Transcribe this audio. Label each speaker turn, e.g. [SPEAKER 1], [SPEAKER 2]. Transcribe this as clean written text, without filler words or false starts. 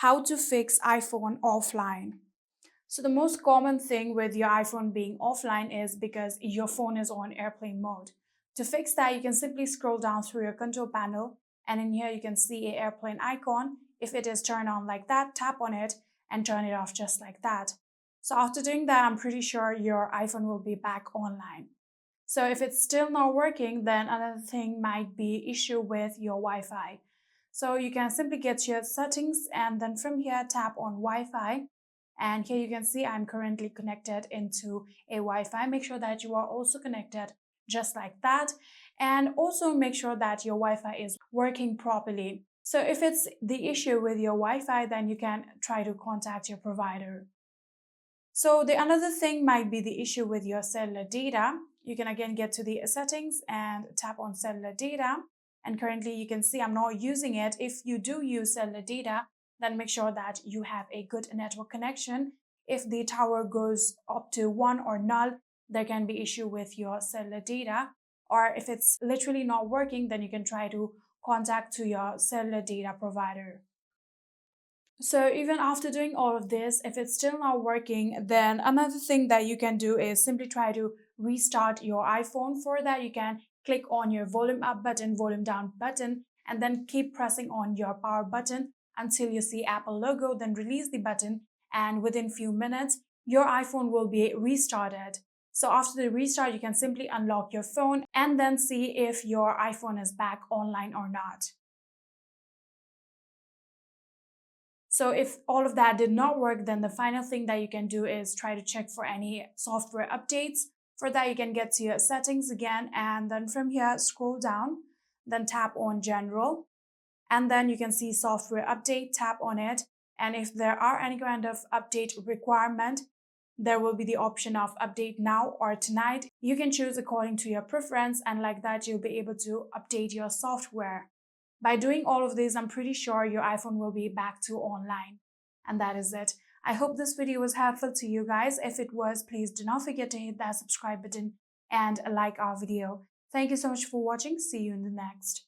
[SPEAKER 1] how to fix iPhone offline. So the most common thing with your iPhone being offline is because your phone is on airplane mode. To fix that, you can simply scroll down through your control panel, and in here you can see a airplane icon. If it is turned on like that, tap on it and turn it off just like that. So after doing that, I'm pretty sure your iPhone will be back online. So if it's still not working, then another thing might be issue with your Wi-Fi. So you can simply get to your settings and then from here tap on Wi-Fi. And here you can see I'm currently connected into a Wi-Fi. Make sure that you are also connected just like that. And also make sure that your Wi-Fi is working properly. So if it's the issue with your Wi-Fi, then you can try to contact your provider. So the another thing might be the issue with your cellular data. You can again get to the settings and tap on cellular data. And currently you can see I'm not using it. If you do use cellular data, then make sure that you have a good network connection. If the tower goes up to 1 or null, there can be issue with your cellular data. Or if it's literally not working, then you can try to contact to your cellular data provider. So even after doing all of this, if it's still not working, then another thing that you can do is simply try to restart your iPhone. For that, you can click on your volume up button, volume down button, and then keep pressing on your power button until you see Apple logo, then release the button, and within few minutes, your iPhone will be restarted. So after the restart, you can simply unlock your phone and then see if your iPhone is back online or not. So if all of that did not work, then the final thing that you can do is try to check for any software updates. For that, you can get to your settings again, and then from here, scroll down, then tap on General, and then you can see Software Update, tap on it. And if there are any kind of update requirement, there will be the option of Update Now or Tonight. You can choose according to your preference, and like that, you'll be able to update your software. By doing all of this, I'm pretty sure your iPhone will be back to online. And that is it. I hope this video was helpful to you guys. If it was, please do not forget to hit that subscribe button and like our video. Thank you so much for watching. See you in the next.